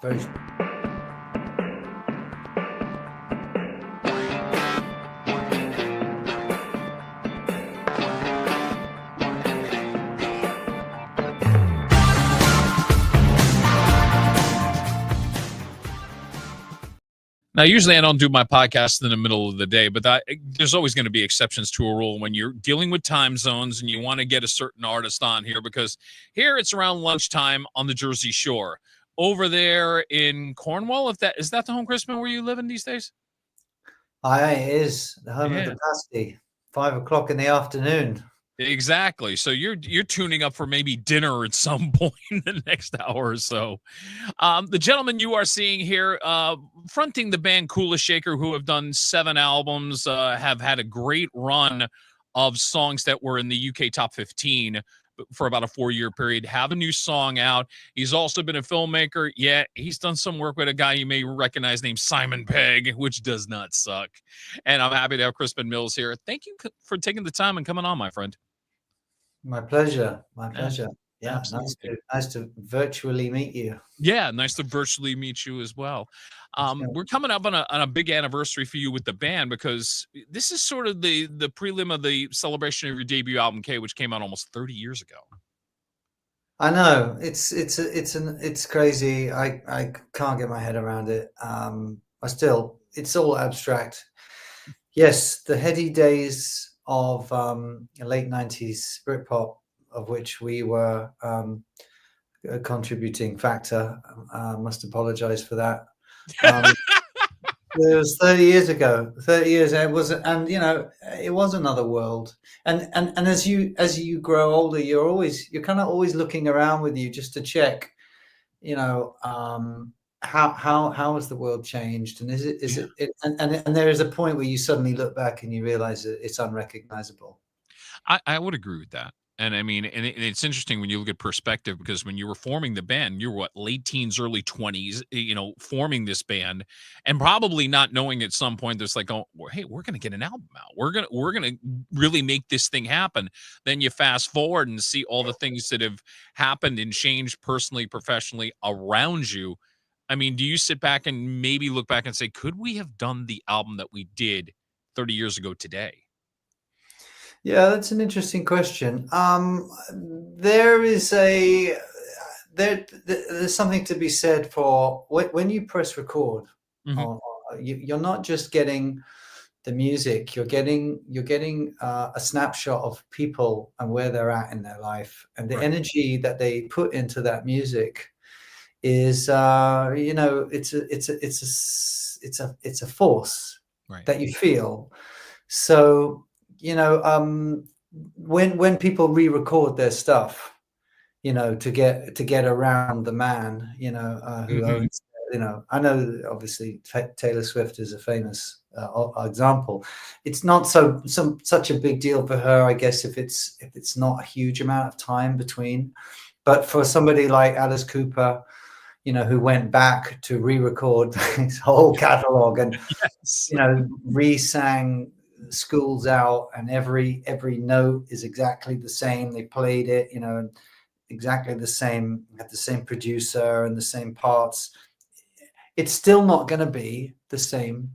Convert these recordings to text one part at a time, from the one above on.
very. Now, usually I don't do my podcast in the middle of the day, but there's always going to be exceptions to a rule when you're dealing with time zones and you want to get a certain artist on here, because here it's around lunchtime on the Jersey Shore. Over there in Cornwall, is that the home, Crispian, where you live in these days? It is the home of the pasty. 5 o'clock in the afternoon. Exactly. So you're tuning up for maybe dinner at some point in the next hour or so. The gentleman you are seeing here, fronting the band Kula Shaker, who have done 7 albums, have had a great run of songs that were in the UK top 15 for about a 4-year period, have a new song out. He's also been a filmmaker. Yeah, he's done some work with a guy you may recognize named Simon Pegg, which does not suck. And I'm happy to have Crispian Mills here. Thank you for taking the time and coming on, my friend. My pleasure. My pleasure. Yeah, nice to virtually meet you. Yeah, nice to virtually meet you as well. We're coming up on a big anniversary for you with the band, because this is sort of the prelim of the celebration of your debut album, K, which came out almost 30 years ago. I know it's crazy. I can't get my head around it. It's all abstract. Yes, the heady days of late 90s Britpop, of which we were a contributing factor. Must apologize for that. It was 30 years ago. 30 years. It was, and it was another world. And as you grow older, you're kind of always looking around with you just to check, how has the world changed, and is it and there is a point where you suddenly look back and you realize that it's unrecognizable. I would agree with that. And I mean, and it's interesting when you look at perspective, because when you were forming the band, you were late teens, early 20s, forming this band, and probably not knowing at some point there's like, oh, hey, we're going to get an album out. We're going to really make this thing happen. Then you fast forward and see all the things that have happened and changed personally, professionally around you. I mean, do you sit back and maybe look back and say, could we have done the album that we did 30 years ago today? Yeah, that's an interesting question. There's something to be said for when you press record. Mm-hmm. You're not just getting the music. You're getting a snapshot of people and where they're at in their life, and the energy that they put into that music is, it's a force that you feel. So. When people re-record their stuff, to get around the man, who owns, I know obviously Taylor Swift is a famous example. It's not such a big deal for her, I guess, if it's not a huge amount of time between. But for somebody like Alice Cooper, who went back to re-record his whole catalog and re-sang School's Out, and every note is exactly the same. They played it, exactly the same, had the same producer and the same parts. It's still not going to be the same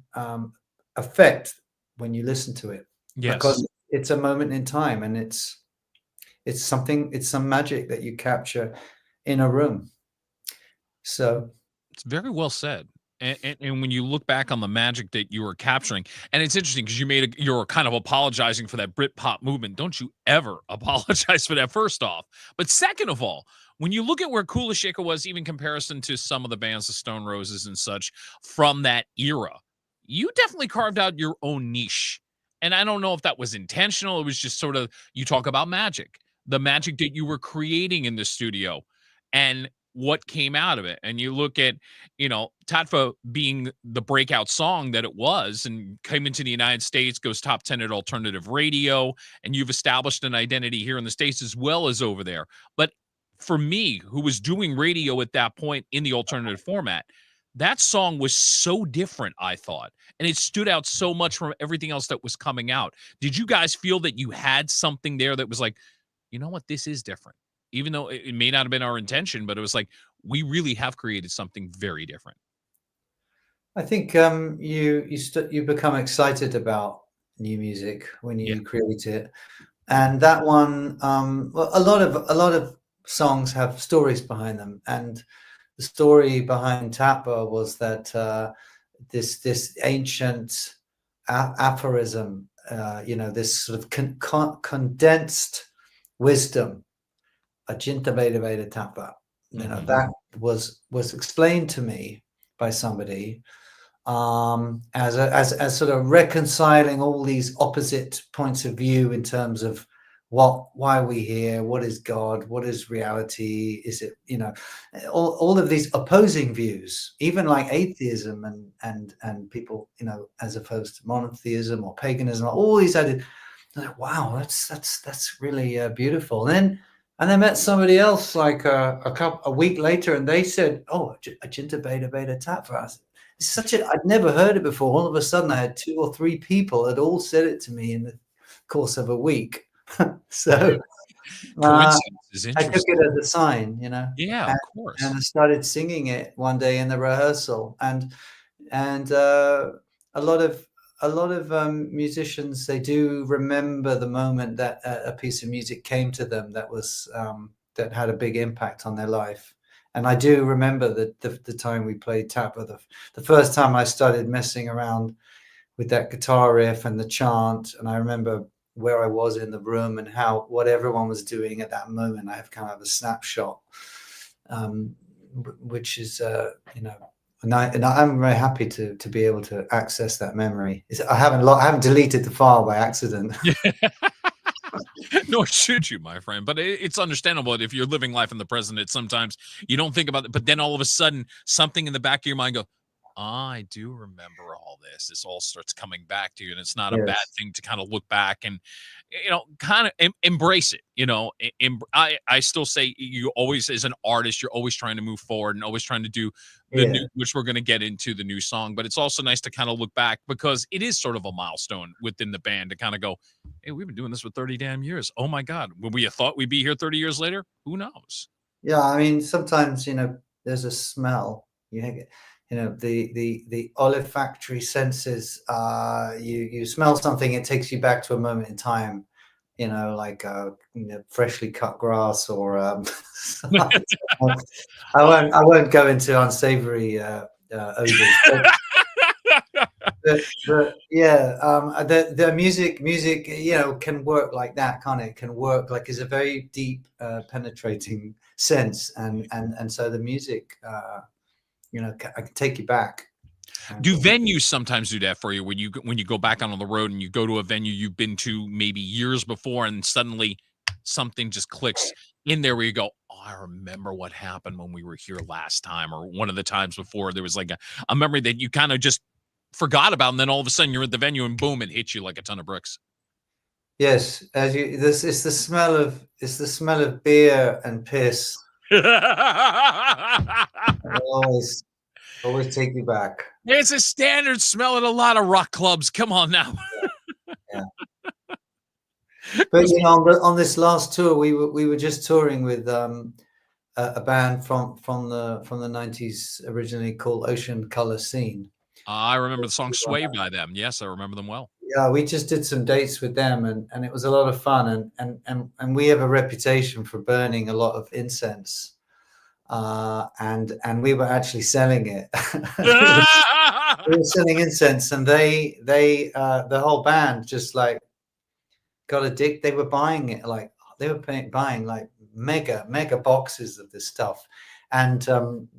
effect when you listen to it, because it's a moment in time, and it's some magic that you capture in a room. So it's very well said. And when you look back on the magic that you were capturing, and it's interesting because you're kind of apologizing for that Britpop movement. Don't you ever apologize for that, first off. But second of all, when you look at where Kula Shaker was, even in comparison to some of the bands, the Stone Roses and such, from that era, you definitely carved out your own niche. And I don't know if that was intentional. It was just sort of, you talk about magic, the magic that you were creating in the studio, and what came out of it. And you look at, Tatfa being the breakout song that it was, and came into the United States, goes top 10 at alternative radio, and you've established an identity here in the States as well as over there. But for me, who was doing radio at that point in the alternative format, that song was so different, I thought, and it stood out so much from everything else that was coming out. Did you guys feel that you had something there that was like, you know what, this is different? Even though it may not have been our intention, but it was like, we really have created something very different. I think you become excited about new music when Yeah. you create it, and that one, well, a lot of songs have stories behind them, and the story behind Tapper was that this ancient aphorism, this sort of condensed wisdom, Ajinta Veda Veda Tapper, that was explained to me by somebody as sort of reconciling all these opposite points of view in terms of why are we here, what is God, what is reality, is it, all of these opposing views, even like atheism and people, as opposed to monotheism or paganism, all these added. Like, wow, that's really beautiful. And I met somebody else like a week later, and they said, "Oh, Ajinta Beta Beta Tattva." It's I'd never heard it before. All of a sudden, I had 2 or 3 people that all said it to me in the course of a week. So Coincidence is I took interesting. it as a sign, Yeah, and, of course. and I started singing it one day in the rehearsal, and a lot of musicians, they do remember the moment that a piece of music came to them that was that had a big impact on their life. And I do remember the time we played Tapper, the first time I started messing around with that guitar riff and the chant. And I remember where I was in the room and what everyone was doing at that moment. I have kind of a snapshot, which is, and I'm very happy to be able to access that memory. I haven't deleted the file by accident. Yeah. Nor should you, my friend. But it's understandable that if you're living life in the present, sometimes you don't think about it. But then all of a sudden, something in the back of your mind goes, I do remember all this. This all starts coming back to you. And it's not a bad Yes, thing to kind of look back and, kind of embrace it. I still say you always, as an artist, you're always trying to move forward and always trying to do the yeah, new, which we're going to get into the new song. But it's also nice to kind of look back because it is sort of a milestone within the band to kind of go, hey, we've been doing this for 30 damn years. Oh my God. Would we have thought we'd be here 30 years later? Who knows? yeah. I mean, sometimes there's a smell. The olfactory senses. You smell something, it takes you back to a moment in time. Like freshly cut grass, or I won't go into unsavory odors. But yeah, the music, can work like that, can't it? Can work like is a very deep, penetrating sense, and so the music, I can take you back. Do venues sometimes do that for you when you go back on the road and you go to a venue you've been to maybe years before and suddenly something just clicks in there where you go, oh, I remember what happened when we were here last time, or one of the times before there was like a memory that you kind of just forgot about, and then all of a sudden you're at the venue and boom, it hits you like a ton of bricks. Yes, it's the smell of beer and piss. Always take you back. It's a standard smell at a lot of rock clubs. Come on now. Yeah. But on this last tour, we were just touring with a band from the 90s, originally called Ocean Color Scene. I remember the song Sway by them. Yes, I remember them well. Yeah, we just did some dates with them, and it was a lot of fun, and we have a reputation for burning a lot of incense, and we were actually selling it. We were selling incense, and they the whole band just like got addicted. They were buying it, like they were buying like mega boxes of this stuff. And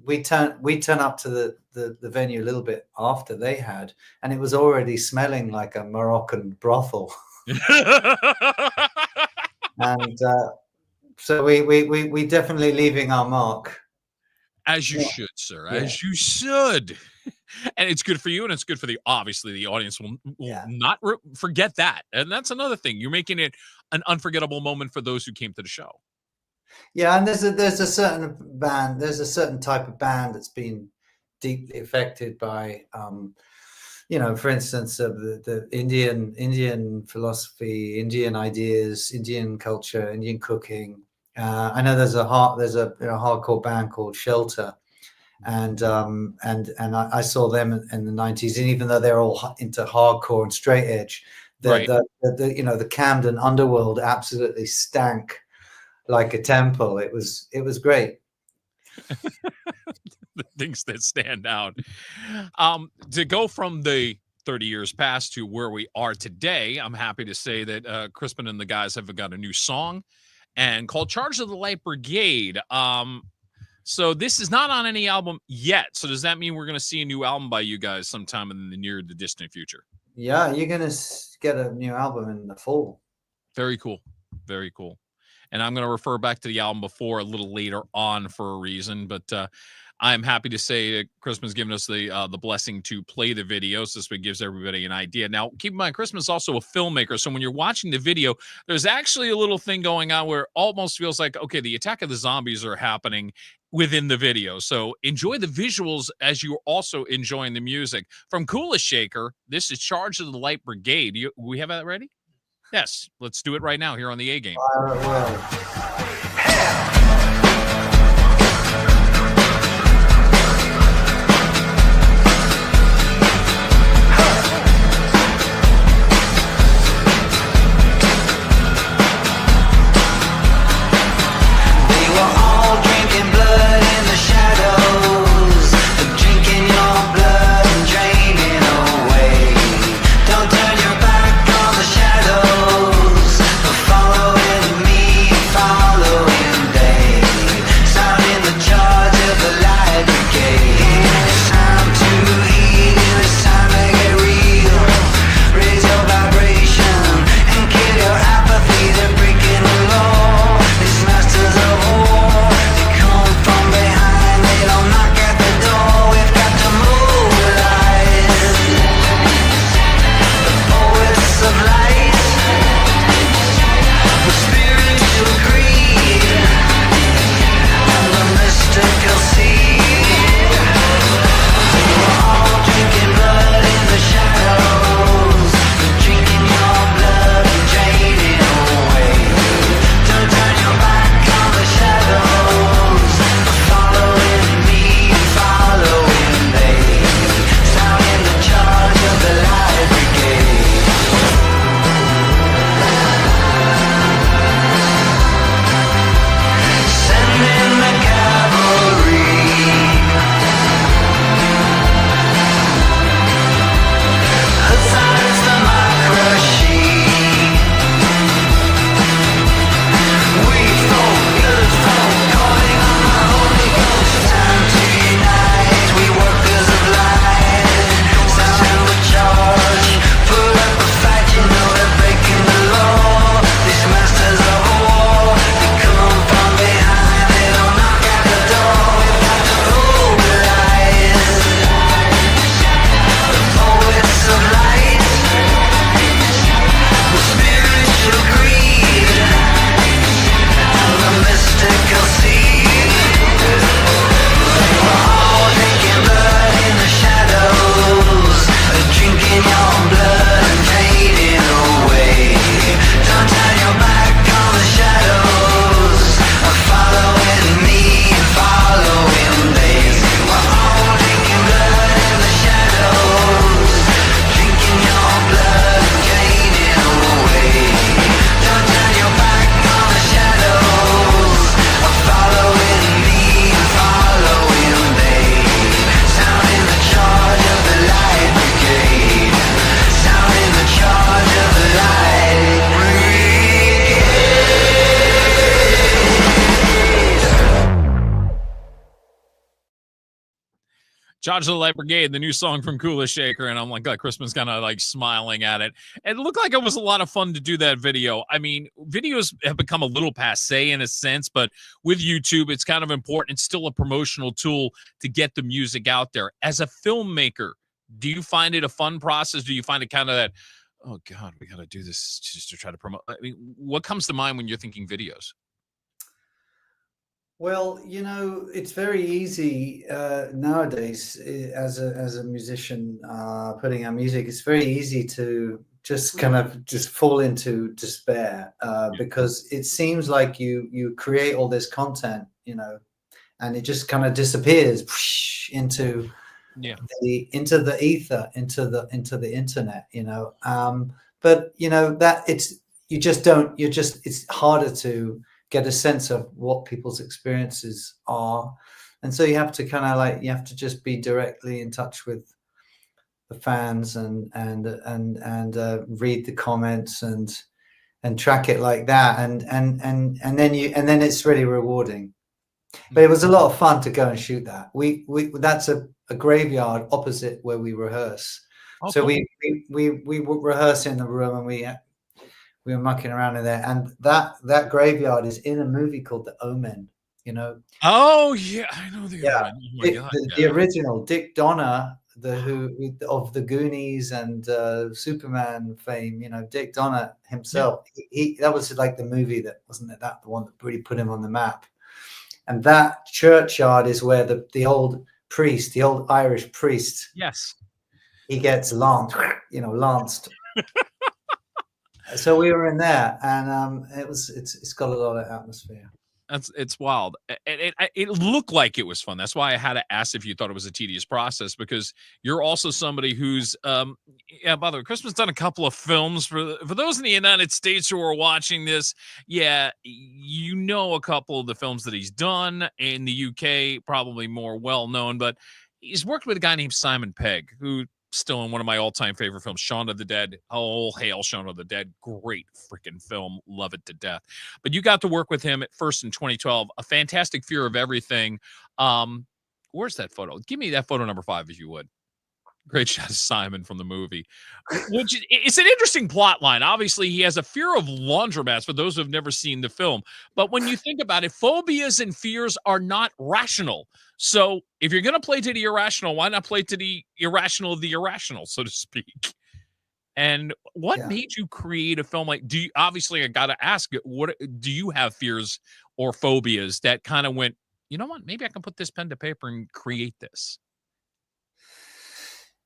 we turn up to the venue a little bit after they had, and it was already smelling like a Moroccan brothel. And so we definitely leaving our mark. As you Yeah. should, sir. Yeah. As you should. And it's good for you, and it's good for obviously the audience will Yeah. not forget that. And that's another thing. You're making it an unforgettable moment for those who came to the show. Yeah, and there's a certain type of band that's been deeply affected by, for instance, the Indian philosophy, Indian ideas, Indian culture, Indian cooking, I know there's a hardcore band called Shelter, and I saw them in the 90s, and even though they're all into hardcore and straight edge, Right. the Camden underworld absolutely stank like a temple. It was great. The things that stand out. To go from the 30 years past to where we are today, I'm happy to say that Crispin and the guys have got a new song and called Charge of the Light Brigade. So this is not on any album yet. So does that mean we're going to see a new album by you guys sometime in the near to distant future? Yeah, you're gonna get a new album in the fall. Very cool. Very cool. And I'm going to refer back to the album before a little later on for a reason, but I'm happy to say that Crispin's given us the blessing to play the video, so this way gives everybody an idea. Now, keep in mind, Crispin's also a filmmaker, so when you're watching the video, there's actually a little thing going on where it almost feels like, okay, the attack of the zombies are happening within the video. So enjoy the visuals as you're also enjoying the music. From Coolest Shaker, this is Charge of the Light Brigade. We have that ready? Yes, let's do it right now here on the A Game. Charge of the Light Brigade, the new song from Coolest Shaker, and I'm like, God, Crispin's kind of like smiling at it. And it looked like it was a lot of fun to do that video. I mean, videos have become a little passe in a sense, but with YouTube, it's kind of important. It's still a promotional tool to get the music out there. As a filmmaker, do you find it a fun process? Do you find it kind of that, oh God, we got to do this just to try to promote? I mean, what comes to mind when you're thinking videos? Well, it's very easy nowadays as a musician putting out music. It's very easy to just kind of just fall into despair because it seems like you create all this content, and it just kind of disappears into into the ether, into the internet, but that it's harder to get a sense of what people's experiences are, and so you have to you have to just be directly in touch with the fans and read the comments and track it like that, and then it's really rewarding. But it was a lot of fun to go and shoot that. We that's a graveyard opposite where we rehearse. Oh, so cool. we would rehearse in the room, and we were mucking around in there. And that graveyard is in a movie called The Omen. Oh yeah, I know the yeah. Omen. Oh my God, the original Dick Donner, who of the Goonies and Superman fame. Dick Donner himself. He that was like the movie that wasn't it that the one that really put him on the map. And that churchyard is where the old priest, the old Irish priest, he gets lanced. So we were in there, and it's got a lot of atmosphere. It's wild. It looked like it was fun. That's why I had to ask if you thought it was a tedious process, because you're also somebody who's by the way, Crispian's done a couple of films. For those in the United States who are watching this, a couple of the films that he's done. In the UK, probably more well known, but he's worked with a guy named Simon Pegg, who still in one of my all-time favorite films, Shaun of the Dead. Oh, hail Shaun of the Dead. Great freaking film. Love it to death. But you got to work with him at first in 2012. A fantastic Fear of Everything. Where's that photo? Give me that photo number 5, if you would. Great shot of Simon from the movie. Which it's an interesting plot line. Obviously, he has a fear of laundromats, for those who have never seen the film. But when you think about it, phobias and fears are not rational. So if you're going to play to the irrational, why not play to the irrational of the irrational, so to speak? And what made you create a film like? Obviously, I got to ask, what do you have fears or phobias that kind of went, you know what, maybe I can put this pen to paper and create this?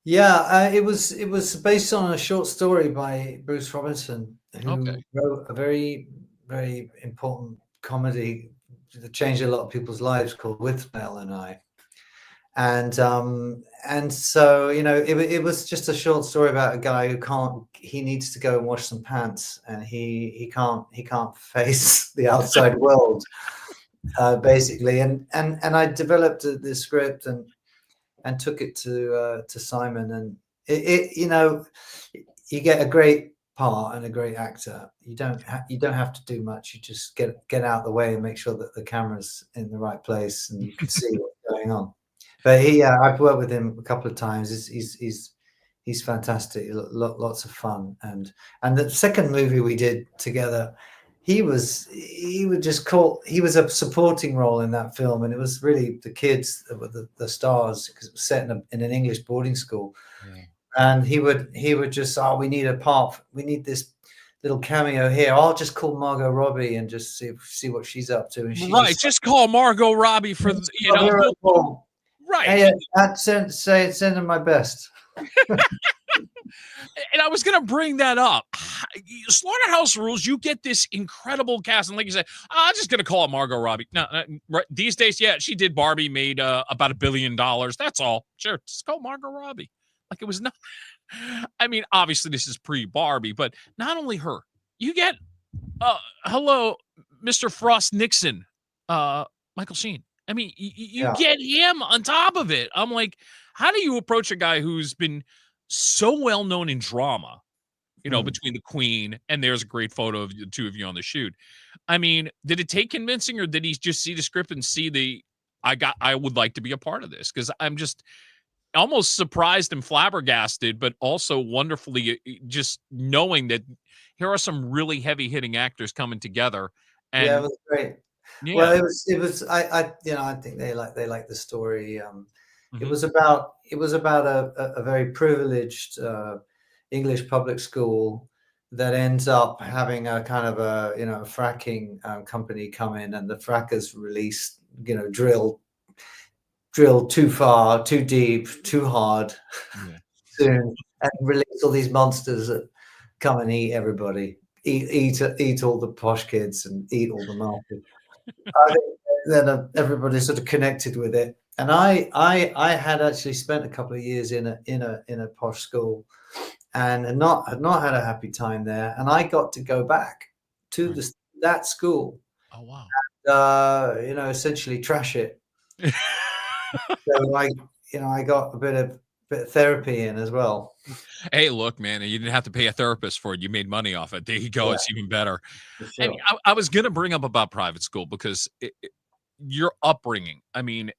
Yeah, it was based on a short story by Bruce Robinson, who wrote a very, very important comedy that changed a lot of people's lives, called With Mel and I. And so it was just a short story about a guy he needs to go and wash some pants, and he can't face the outside world, basically. And I developed the script and took it to Simon, and you get a great part and a great actor. You don't have to do much. You just get out of the way and make sure that the camera's in the right place and you can see what's going on. But I've worked with him a couple of times. He's fantastic. Lots of fun. And the second movie we did together, he was a supporting role in that film, and it was really the kids that were the stars, because it was set in an English boarding school. And he would just, we need this little cameo here. I'll just call Margot Robbie and just see what she's up to. And she just call Margot Robbie for right. Hey, send her my best. And I was going to bring that up. Slaughterhouse Rules, you get this incredible cast. And like you said, I'm just going to call it Margot Robbie. No, right, these days, she did Barbie, made about $1 billion. That's all. Sure, just call Margot Robbie. Like, it was not. I mean, obviously, this is pre-Barbie, but not only her. You get, hello, Mr. Frost Nixon, Michael Sheen. I mean, you get him on top of it. I'm like, how do you approach a guy who's been so well known in drama, between the Queen, and there's a great photo of the two of you on the shoot. I mean, did it take convincing, or did he just see the script and see I would like to be a part of this? Because I'm just almost surprised and flabbergasted, but also wonderfully just knowing that here are some really heavy hitting actors coming together. And it was great. Yeah. Well, it was I think they like the story. It was about a very privileged English public school that ends up having a kind of a fracking company come in, and the frackers release drill too far, too deep, too hard, soon, and release all these monsters come and eat everybody, eat all the posh kids and eat all the masters. I think then everybody sort of connected with it. And I had actually spent a couple of years in a posh school, and had not had a happy time there. And I got to go back to Right. that school, Oh wow. essentially trash it. So I got a bit of therapy in as well. Hey, look, man, you didn't have to pay a therapist for it. You made money off it. There you go. Yeah, It's even better. for And sure. I was going to bring up about private school because your upbringing. I mean,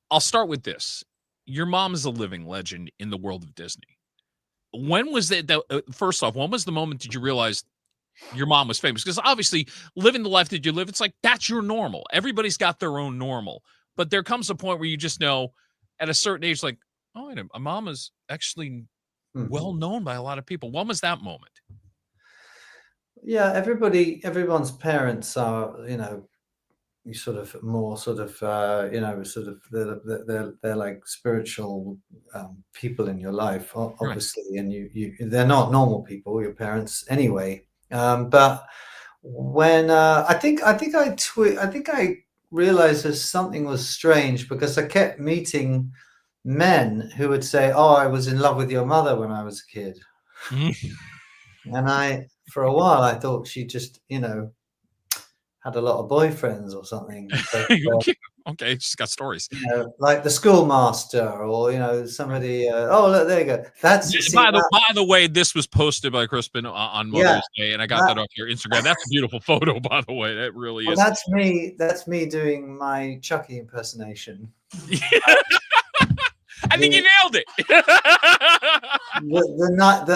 I'll start with this. Your mom is a living legend in the world of Disney. When was it that, first off, when was the moment did you realize your mom was famous? Because obviously, living the life that you live, it's like that's your normal. Everybody's got their own normal. But there comes a point where you just know at a certain age, like, oh, wait a minute, my mom is actually Mhm. well known by a lot of people. When was that moment? Yeah, everyone's parents are, you sort of more sort of, sort of they're like spiritual people in your life, Right. obviously, and they're not normal people, your parents anyway. But when I think I realized that something was strange because I kept meeting men who would say, "Oh, I was in love with your mother when I was a kid," Mhm. and for a while, I thought she just, had a lot of boyfriends or something. But Okay. Okay. She's got stories. like the schoolmaster, or somebody. Oh, look, there you go. That's see that. By the way, this was posted by Crispian on Yeah, Mother's Day, and I got that. that off your Instagram. That's a beautiful photo, by the way. That really Well, is. that's me. That's me doing my Chucky impersonation. I think you The nailed it.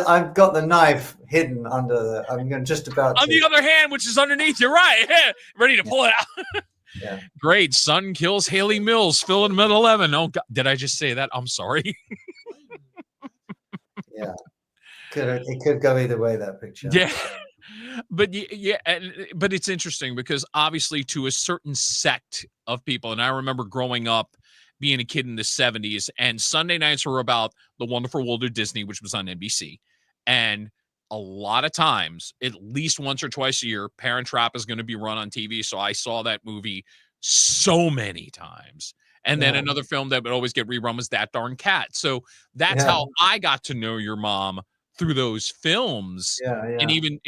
I've got the knife hidden under the. just about On the to. other hand, which is underneath, you're right. Ready to Yeah, pull it out. yeah, Great. Son kills Haley Mills, Phil in middle 11. Oh, God. Did I just say that? I'm sorry. yeah. It could go either way, that picture. Yeah. But yeah, but it's interesting because obviously to a certain sect of people, and I remember growing up being a kid in the 70s, and Sunday nights were about The Wonderful World of Disney, which was on NBC. And a lot of times, at least once or twice a year, Parent Trap is going to be run on TV. So I saw that movie so many times. And then Yeah, another film that would always get rerun was That Darn Cat. So that's yeah, how I got to know your mom, through those films. yeah, And yeah. even,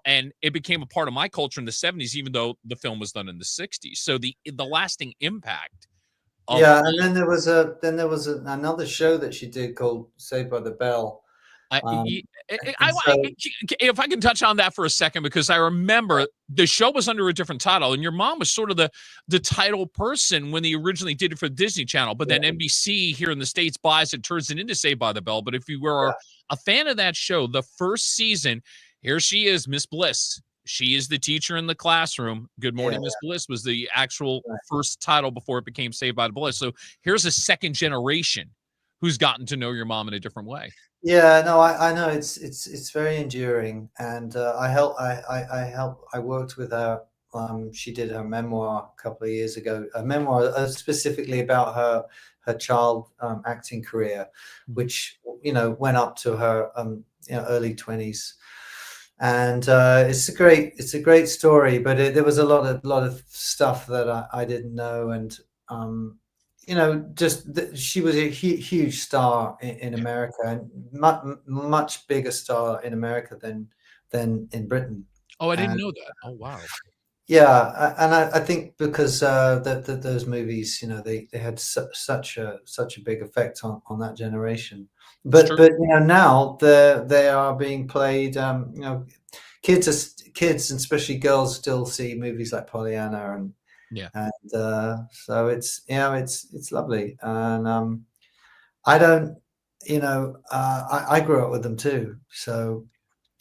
and it became a part of my culture in the 70s, even though the film was done in the 60s. So the lasting impact of Yeah, and another show that she did called Saved by the Bell. I, Um, I, and so if I can touch on that for a second, because I remember the show was under a different title, and your mom was sort of the title person when they originally did it for the Disney Channel. But yeah, then NBC here in the States buys it, turns it into Saved by the Bell. But if you yeah, were a fan of that show, the first season, here she is, Miss Bliss. She is the teacher in the classroom. Good yeah, Morning, Miss Bliss was the actual right. first title before it became Saved by the Bliss. So here's a second generation who's gotten to know your mom in a different way. Yeah, no, I know it's very enduring, and I worked with her. She did her memoir a couple of years ago, a memoir specifically about her child acting career, Mhm. which went up to her early 20s. And it's a great story, but there was a lot of stuff that I didn't know. And she was a huge star in Yeah. America, and much bigger star in America than in Britain. Oh, I didn't And know that. Oh, wow. yeah, and I think because those movies, they had such a big effect on that generation. It's true. But now they are being played. Kids and especially girls still see movies like Pollyanna, Yeah. so it's lovely. And I don't, I grew up with them too, so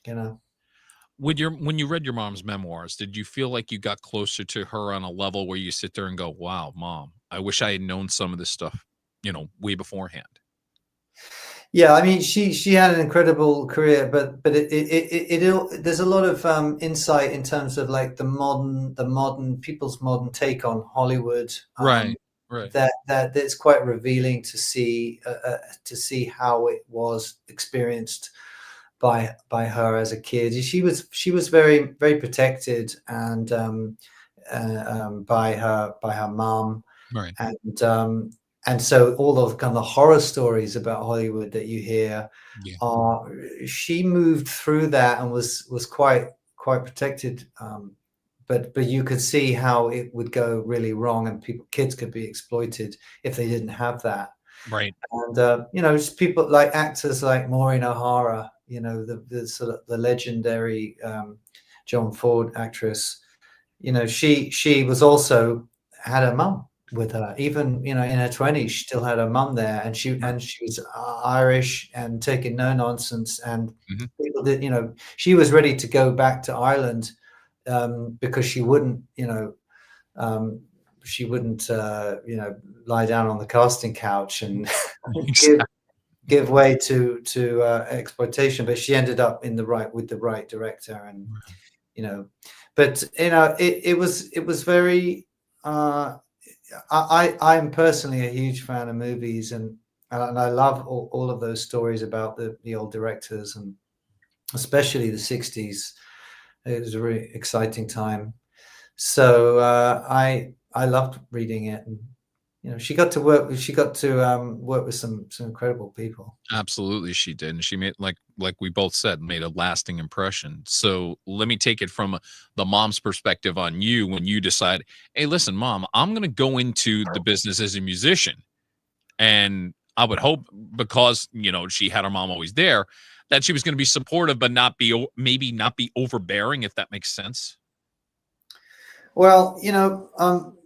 you know. When you read your mom's memoirs, did you feel like you got closer to her on a level where you sit there and go, "Wow, mom, I wish I had known some of this stuff, way beforehand." Yeah, I mean, she had an incredible career, but there's a lot of insight in terms of like the modern people's modern take on Hollywood. Right. Right. That it's quite revealing to see how it was experienced by her as a kid. She was very very protected and by her mom, Right. and so all the kind of horror stories about Hollywood that you hear Yeah. are she moved through that and was quite protected. But you could see how it would go really wrong, and kids could be exploited if they didn't have that. Right. And just people like actors like Maureen O'Hara, the sort of the legendary John Ford actress. She was also had her mum with her, even in her 20s. She still had her mum there, and she was Irish and taking no nonsense. And Mm-hmm. people did, she was ready to go back to Ireland because she wouldn't, um, lie down on the casting couch and give way to exploitation. But she ended up with the right director, and but it was very. I'm personally a huge fan of movies, and I love all of those stories about the old directors, and especially the 60s. It was a really exciting time. So I loved reading it, and she got to work with some incredible people. Absolutely, she did, and she made like we both said, made a lasting impression. So let me take it from the mom's perspective on you when you decide, hey, listen, mom, I'm going to go into the business as a musician, and I would hope because she had her mom always there that she was going to be supportive, but maybe not be overbearing, if that makes sense. Well,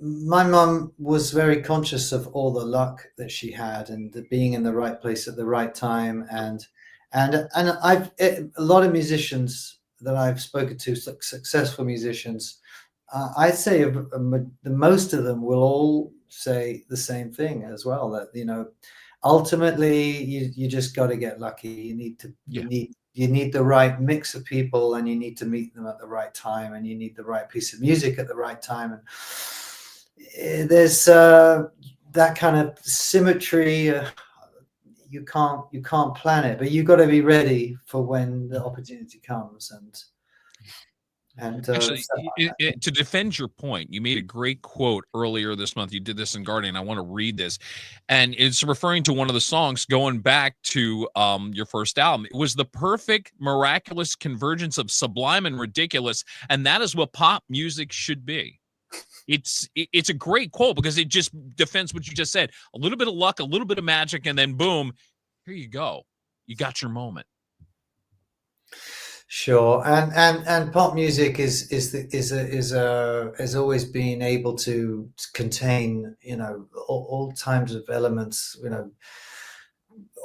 my mum was very conscious of all the luck that she had and being in the right place at the right time. And a lot of musicians that I've spoken to, successful musicians, I'd say the most of them will all say the same thing as well, that, ultimately you just got to get lucky. You need the right mix of people, and you need to meet them at the right time, and you need the right piece of music at the right time. And there's that kind of symmetry. You can't plan it, but you got to be ready for when the opportunity comes. Actually, to defend your point, you made a great quote earlier this month. You did this in Guardian. I want to read this, and it's referring to one of the songs going back to your first album. It was the perfect, miraculous convergence of sublime and ridiculous, and that is what pop music should be. It's a great quote because it just defends what you just said. A little bit of luck, a little bit of magic, and then boom, here you go. You got your moment. Sure, and pop music has always been able to contain all types of elements,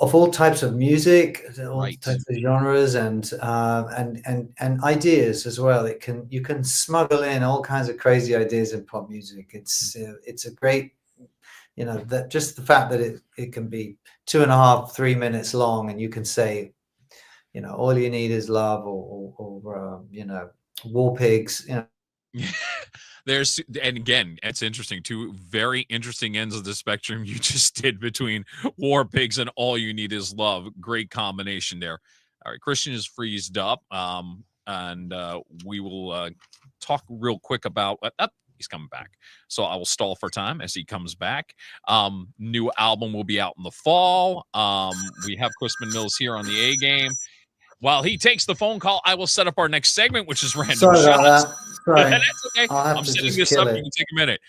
of all types of music, all Right. types of genres, and ideas as well. You can smuggle in all kinds of crazy ideas in pop music. It's a great, that just the fact that it can be 2.5-3 minutes long, and you can say, all you need is love, or war pigs. There's, and again, it's interesting. Two very interesting ends of the spectrum you just did between war pigs and all you need is love. Great combination there. All right, Crispian is freezed up, and we will talk real quick about. He's coming back, so I will stall for time as he comes back. New album will be out in the fall. We have Crispian Mills here on the A Game. While he takes the phone call, I will set up our next segment, which is random Sorry shots. about that. Sorry. That's okay. I'm setting this up. You can take a minute.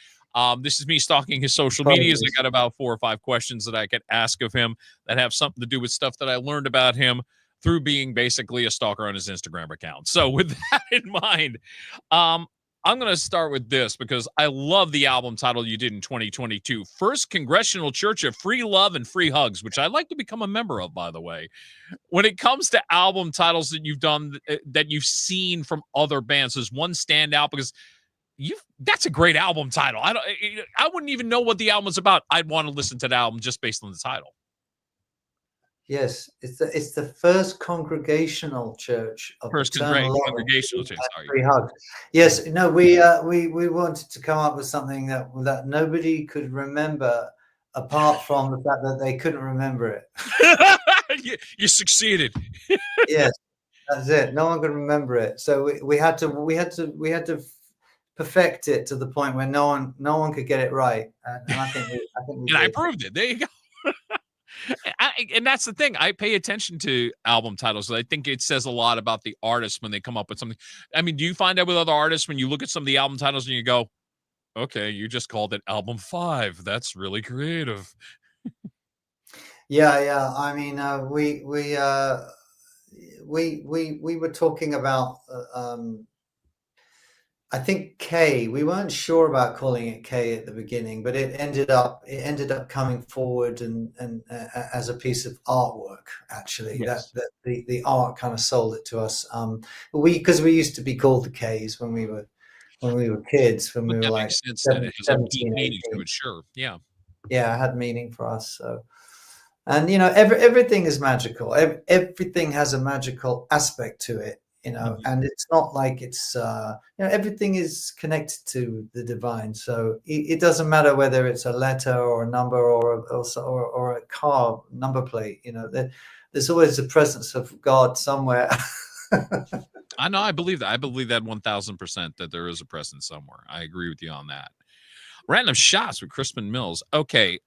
This is me stalking his social medias. I got about 4 or 5 questions that I could ask of him that have something to do with stuff that I learned about him through being basically a stalker on his Instagram account. So with that in mind, I'm going to start with this because I love the album title you did in 2022. First Congregational Church of Free Love and Free Hugs, which I'd like to become a member of, by the way. When it comes to album titles that you've done, that you've seen from other bands, does one stand out? Because that's a great album title. I wouldn't even know what the album was about. I'd want to listen to the album just based on the title. Yes, it's the First Congregational Church of Eternal Love. Congregational Church. Free Hug. Yes, no, we wanted to come up with something that nobody could remember, apart from the fact that they couldn't remember it. You succeeded. Yes, That's it. No one could remember it. So we had to perfect it to the point where no one could get it right. And I think we And I did. proved it. There you go. And that's the thing. I pay attention to album titles. I think it says a lot about the artist when they come up with something. I mean, do you find that with other artists when you look at some of the album titles and you go, okay, you just called it album 5. That's really creative. Yeah. I mean, we were talking about I think K. We weren't sure about calling it K at the beginning, but it ended up coming forward and as a piece of artwork. Actually, Yes. that the art kind of sold it to us. Because we used to be called the K's when we were kids, when we But were that like makes sense then. It has a deep 17, meaning to 18. it. Sure. Yeah. Yeah, it had meaning for us. So, and everything is magical. Everything has a magical aspect to it. And it's not like it's everything is connected to the divine. So it doesn't matter whether it's a letter or a number or a car number plate. There's always the presence of God somewhere. I know. I believe that. I believe that 1000% that there is a presence somewhere. I agree with you on that. Random shots with Crispin Mills. Okay.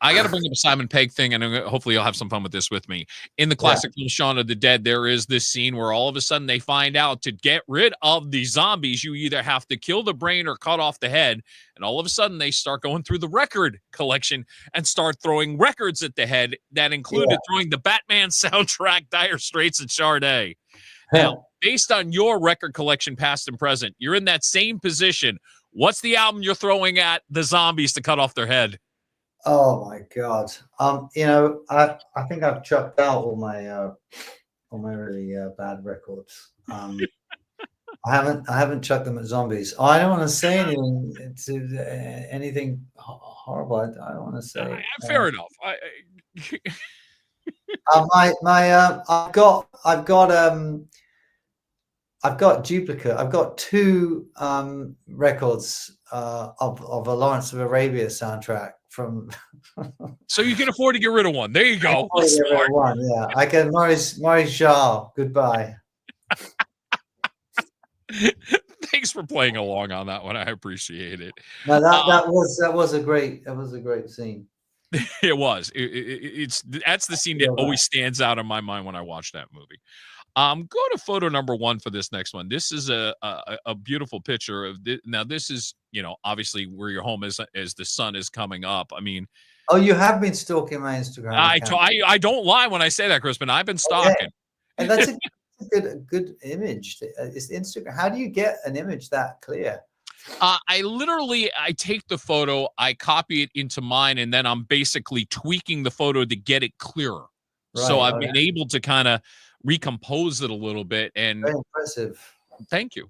I got to bring up a Simon Pegg thing, and hopefully you'll have some fun with this with me. In the Yeah. classic film Shaun of the Dead, there is this scene where all of a sudden they find out to get rid of the zombies, you either have to kill the brain or cut off the head. And all of a sudden they start going through the record collection and start throwing records at the head that included throwing the Batman soundtrack, Dire Straits, and Sade. Now, based on your record collection, past and present, you're in that same position. What's the album you're throwing at the zombies to cut off their head? Oh my God. I think I've chucked out all my really bad records. I haven't chucked them at zombies. I don't want to say anything horrible. I don't want to say. Fair enough. I've got duplicate. I've got 2 records of a Lawrence of Arabia soundtrack from. So you can afford to get rid of one. There you go. One, yeah. I can Maurice Jarre. Goodbye. Thanks for playing along on that one. I appreciate it. No, that was a great scene. It was. That's the scene that always stands out in my mind when I watch that movie. Go to photo number 1 for this next one. This is a beautiful picture of this. Now, this is, obviously where your home is as the sun is coming up. I mean, oh, you have been stalking my Instagram account. I don't lie when I say that, Crispin. I've been stalking. Okay. And that's a good image. It's Instagram. How do you get an image that clear? I take the photo, I copy it into mine, and then I'm basically tweaking the photo to get it clearer. Right, so I've been able to kind of recompose it a little bit. And very impressive. Thank you.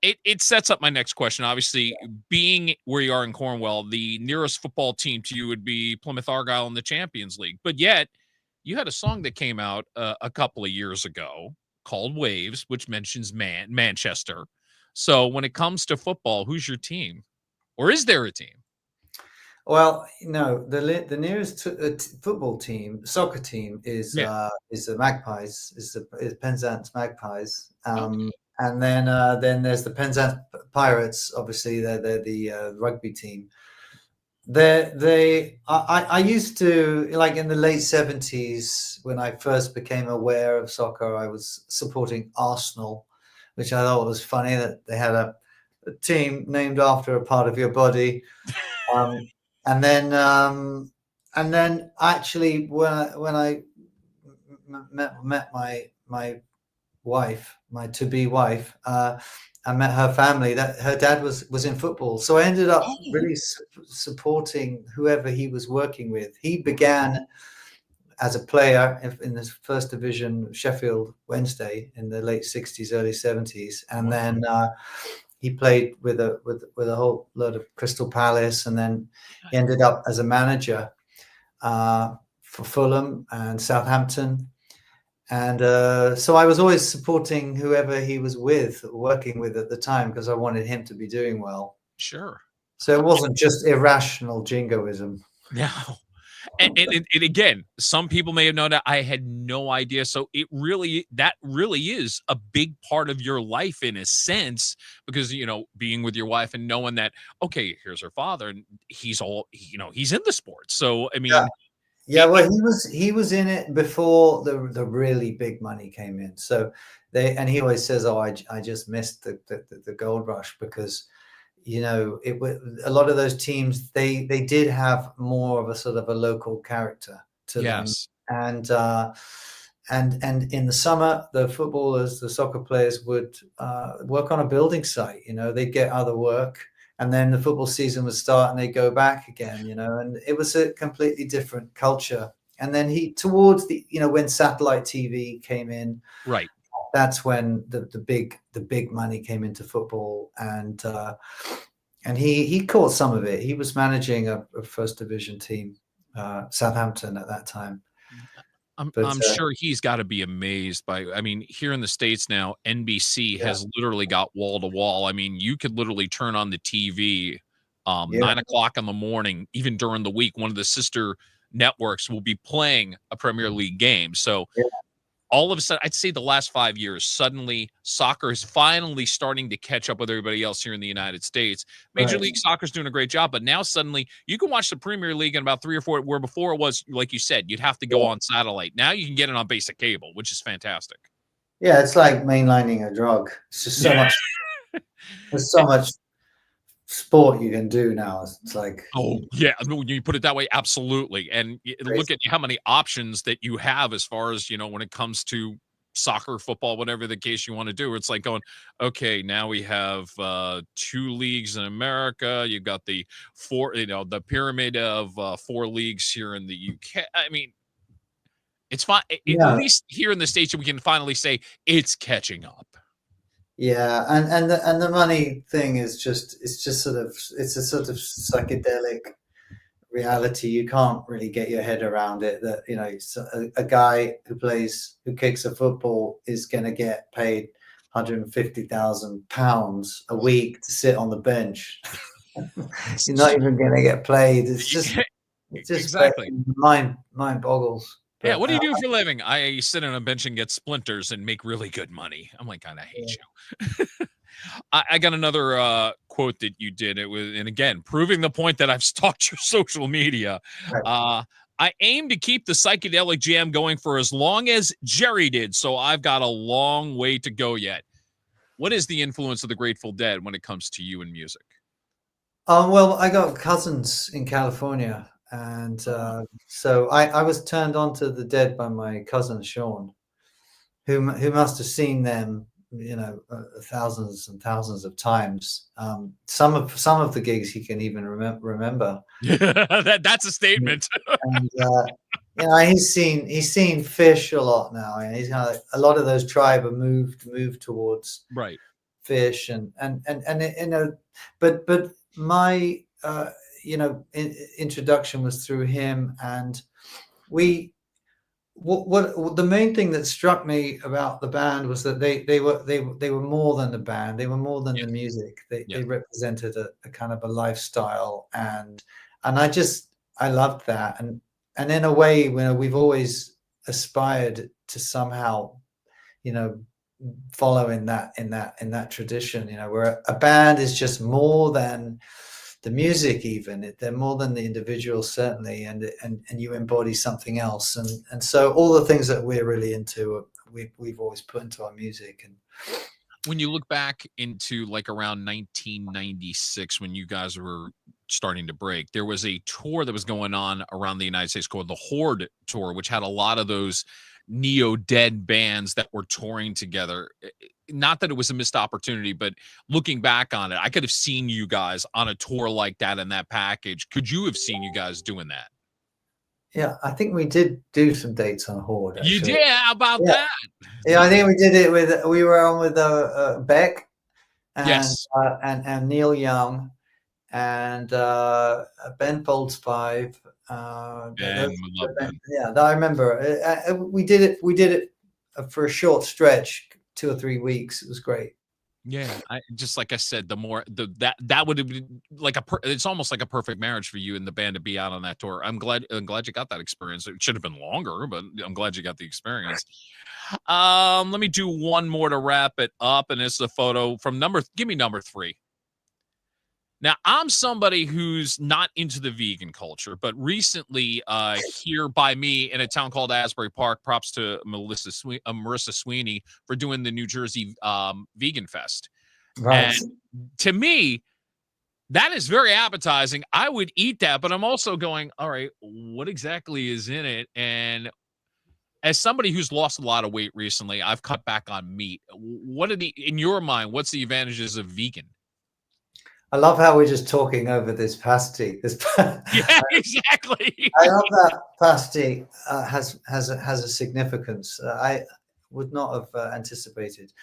It sets up my next question. Obviously, being where you are in Cornwall, the nearest football team to you would be Plymouth Argyle in the Champions League. But yet, you had a song that came out a couple of years ago called Waves, which mentions Manchester. So when it comes to football, who's your team? Or is there a team? Well, the nearest football team, soccer team is the Magpies, is Penzance Magpies. And then there's the Penzance Pirates. Obviously, they're the rugby team. I used to, like, in the late 70s, when I first became aware of soccer, I was supporting Arsenal, which I thought was funny that they had a team named after a part of your body. And then actually, when I met my wife, my to-be wife, I met her family. That her dad was in football, so I ended up really supporting whoever he was working with. He began as a player in the first division, Sheffield Wednesday, in the late 60s, early 70s, and then he played with a whole load of Crystal Palace, and then he ended up as a manager for Fulham and Southampton. And so I was always supporting whoever he was working with at the time, because I wanted him to be doing well. Sure. So it wasn't just irrational jingoism. No. And again, some people may have known that. I had no idea. So that really is a big part of your life in a sense, because being with your wife and knowing that, okay, here's her father, and he's in the sport. So I Yeah. mean, Yeah, well, he was in it before the really big money came in. So he always says, "Oh, I just missed the gold rush," because it was a lot of those teams, they did have more of a sort of a local character to them. yes, And in the summer, the soccer players would work on a building site. They'd get other work, and then the football season would start and they go back again. And it was a completely different culture. And then towards when satellite TV came in, right. that's when the big money came into football. And he caught some of it. He was managing a first division team, Southampton at that time. But I'm sure he's got to be amazed by. I mean, here in the States now, NBC yeah, has literally got wall to wall. I mean, you could literally turn on the TV, yeah, 9 o'clock in the morning, even during the week. One of the sister networks will be playing a Premier League game. So yeah, all of a sudden, I'd say the last 5 years, suddenly soccer is finally starting to catch up with everybody else here in the United States. Major right. League Soccer is doing a great job, but now suddenly you can watch the Premier League in about 3 or 4, where before it was, like you said, you'd have to go Yeah. on satellite. Now you can get it on basic cable, which is fantastic. Yeah, it's like mainlining a drug. It's just so much. There's so much sport you can do now. It's like Oh, yeah. I mean, when you put it that way, absolutely. And look crazy. at how many options that you have as far as, when it comes to soccer, football, whatever the case you want to do. It's like going, okay, now we have 2 leagues in America. You've got the pyramid of 4 leagues here in the UK. I mean, it's fine. At Yeah, least here in the States, we can finally say it's catching up. yeah, and the money thing is it's a sort of psychedelic reality. You can't really get your head around it. That a guy who kicks a football is going to get paid £150,000 a week to sit on the bench. You're not even going to get played. It's just Exactly. mind boggles. Yeah, But what do you do for a living? I sit on a bench and get splinters and make really good money. I'm like, God, I hate you. I got another quote that you did. It was, and again, proving the point that I've stalked your social media. I aim to keep the psychedelic jam going for as long as Jerry did, so I've got a long way to go yet. What is the influence of the Grateful Dead when it comes to you and music? well, I got cousins in California, and so I was turned on to the Dead by my cousin Sean, who must have seen them, thousands and thousands of times. Some of the gigs he can even remember. That's a statement. And he's seen Fish a lot now, and he's kind of, a lot of those tribe are moved towards Right. Fish, but my introduction was through him. And we what the main thing that struck me about the band was that they were more than the band. They were more than the music. They represented a kind of a lifestyle, and I loved that. And in a way, we've always aspired to somehow follow in that tradition, where a band is just more than the music. Even they're more than the individual, certainly, and you embody something else. And so all the things that we're really into, we've always put into our music. And when you look back into like around 1996, when you guys were starting to break, there was a tour that was going on around the United States called the Horde Tour, which had a lot of those neo-dead bands that were touring together. Not that it was a missed opportunity, but looking back on it, I could have seen you guys on a tour like that in that package. Could you have seen you guys doing that? yeah, I think we did do some dates on Horde. Actually. You did? How about that? Yeah, I think we did it we were on with Beck and Yes. and Neil Young and Ben Folds 5. Ben, we love Ben. Yeah, I remember. We did it for a short stretch, 2 or 3 weeks. It was great. Yeah, I just like I said, the more that would have been like it's almost like a perfect marriage for you and the band to be out on that tour. I'm glad you got that experience. It should have been longer, but I'm glad you got the experience. Let me do one more to wrap it up, and it's a photo from give me number 3. Now, I'm somebody who's not into the vegan culture, but recently, here by me in a town called Asbury Park, props to Marissa Sweeney for doing the New Jersey Vegan Fest. Right. And to me, that is very appetizing. I would eat that, but I'm also going, all right, what exactly is in it? And as somebody who's lost a lot of weight recently, I've cut back on meat. What are in your mind, what's the advantages of vegan? I love how we're just talking over this pasty. Yeah, exactly. I love that pasty has a significance I would not have anticipated.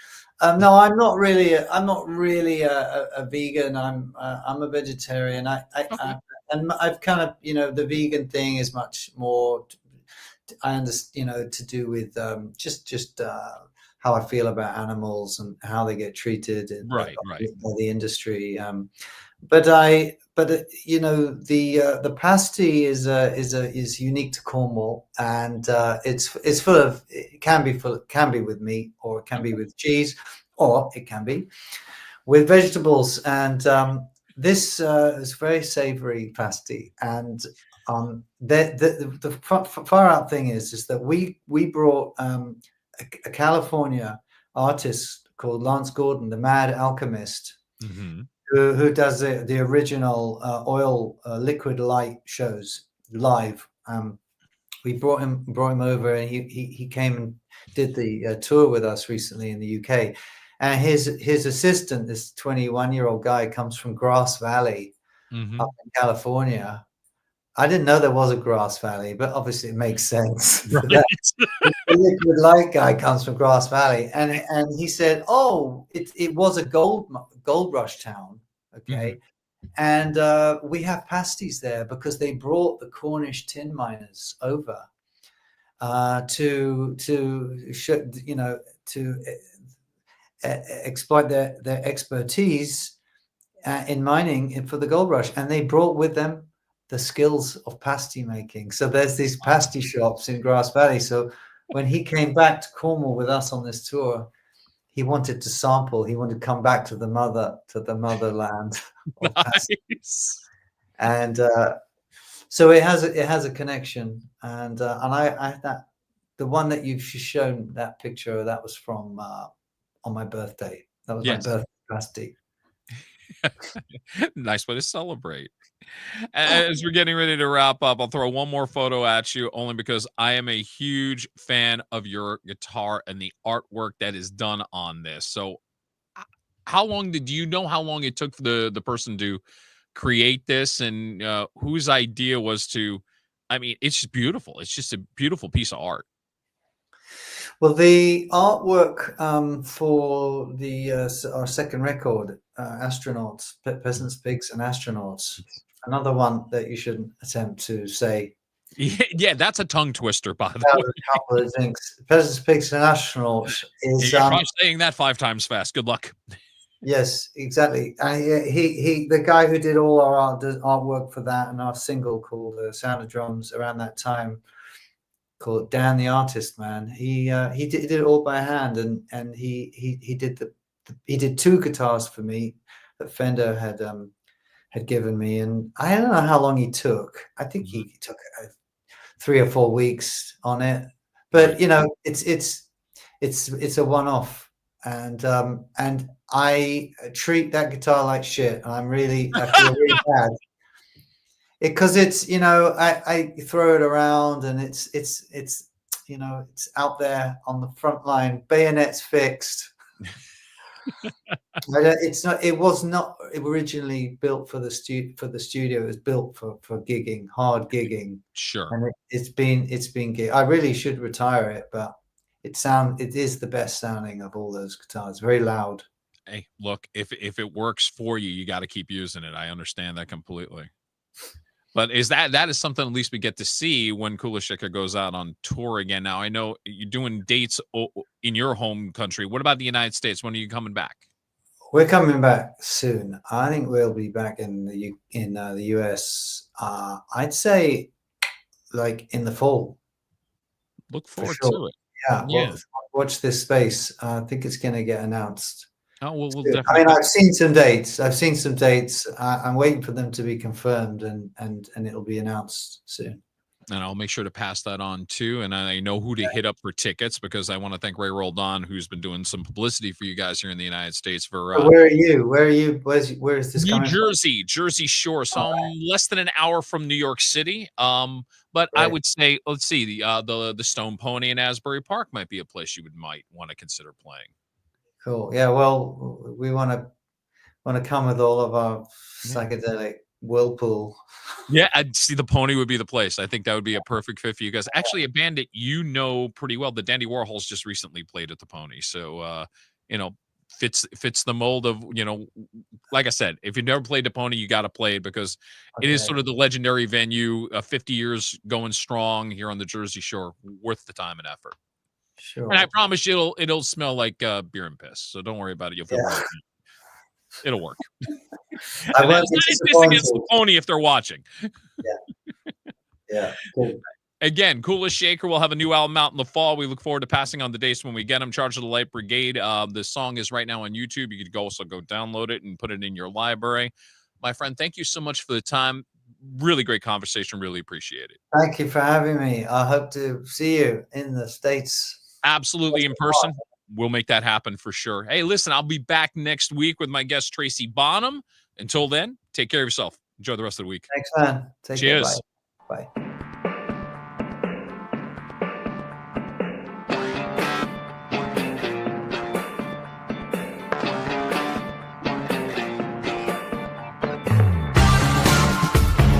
No, I'm not really a vegan. I'm a vegetarian. Okay. And I've kind of, the vegan thing is much more. I understand, to do with just how I feel about animals and how they get treated Right, right. by the industry. The pasty is unique to Cornwall, and it's full of it can be with meat, or it can be with cheese, or it can be with vegetables, and this is very savory pasty. And the far out thing is that we brought a California artist called Lance Gordon, the Mad Alchemist, Mm-hmm. who does the original oil liquid light shows live. We brought him over, and he came and did the tour with us recently in the UK. And his assistant, this 21-year-old guy, comes from Grass Valley Mm-hmm. up in California. I didn't know there was a Grass Valley, but obviously it makes sense. Right. The liquid light guy comes from Grass Valley, and he said, "Oh, it was a gold rush town, Mm-hmm. okay, and we have pasties there because they brought the Cornish tin miners over to show, to exploit their expertise in mining for the gold rush, and they brought with them the skills of pasty making. So there's these pasty shops in Grass Valley. So when he came back to Cornwall with us on this tour, he wanted to sample. He wanted to come back to the motherland of pasty, Nice. and so it has a connection. And I that the one that you've shown that picture, that was from on my birthday. That was my Yes. birthday pasty. Nice way to celebrate. As we're getting ready to wrap up, I'll throw one more photo at you only because I am a huge fan of your guitar and the artwork that is done on this. So, how long did you know how long it took for the person to create this, and whose idea was to? I mean, it's just beautiful. It's just a beautiful piece of art. Well, the artwork for our second record, Astronauts, Peasants, Pigs, and Astronauts, another one that you shouldn't attempt to say. Yeah, that's a tongue twister, by the That way. was a couple of things. Peasants, Pigs, and Astronauts Yeah, is you're probably saying that 5 times fast. Good luck. yes, exactly. And he the guy who did all our artwork for that and our single called Sound of Drums around that time, called Dan the Artist Man. He did it all by hand, and he did 2 guitars for me that Fender had given me, and I don't know how long he took. I think Mhm. he took 3 or 4 weeks on it, Right. but it's a one-off, and I treat that guitar like shit. And I feel really bad because it's I throw it around, and it's it's out there on the front line, bayonets fixed. It was not originally built for the studio. It was built for gigging, hard gigging, Sure. and it's been gig. I really should retire it, but it is the best sounding of all those guitars. Very loud. Hey, look, if it works for you, you gotta keep using it. I understand that completely. But that is something at least we get to see when Kulashika goes out on tour again. Now, I know you're doing dates in your home country. What about the United States? When are you coming back? We're coming back soon. I think we'll be back in the US. I'd say like in the fall Look for forward sure. to it. Yeah, Yeah. watch this space. I think it's going to get announced. Oh, we'll Soon. I definitely mean, get. I've seen some dates. I'm waiting for them to be confirmed, and it'll be announced soon. And I'll make sure to pass that on too. And I know who to hit up for tickets because I want to thank Ray Roldan, who's been doing some publicity for you guys here in the United States for So where are you? Where are you? Where is this New coming from? Jersey, Jersey Shore. So I'm less than an hour from New York City. But I Right. would say, let's see, the Stone Pony in Asbury Park might be a place you might want to consider playing. Cool. Yeah. Well, we want to come with all of our psychedelic whirlpool. Yeah, I'd see the Pony would be the place. I think that would be a perfect fit for you guys. Actually, a band that you know pretty well, the Dandy Warhols just recently played at the Pony. So you know, fits the mold of, like I said, if you've never played the Pony, you got to play it because it is Okay. sort of the legendary venue, 50 years going strong here on the Jersey Shore, worth the time and effort. And I Sure. promise you it'll smell like beer and piss. So don't worry about it. You'll feel Yeah. great. It'll work. I And won't that's be not a diss disappointed. against the Pony if they're watching. Yeah. Good. Again, Coolest Shaker will have a new album out in the fall. We look forward to passing on the dates when we get them. Charge of the Light Brigade. The song is right now on YouTube. You could also go download it and put it in your library. My friend, thank you so much for the time. Really great conversation. Really appreciate it. Thank you for having me. I hope to see you in the States. Absolutely in person. We'll make that happen for sure. Hey, listen, I'll be back next week with my guest, Tracy Bonham. Until then, take care of yourself. Enjoy the rest of the week. Thanks, man. Take care. Cheers. Bye. Bye.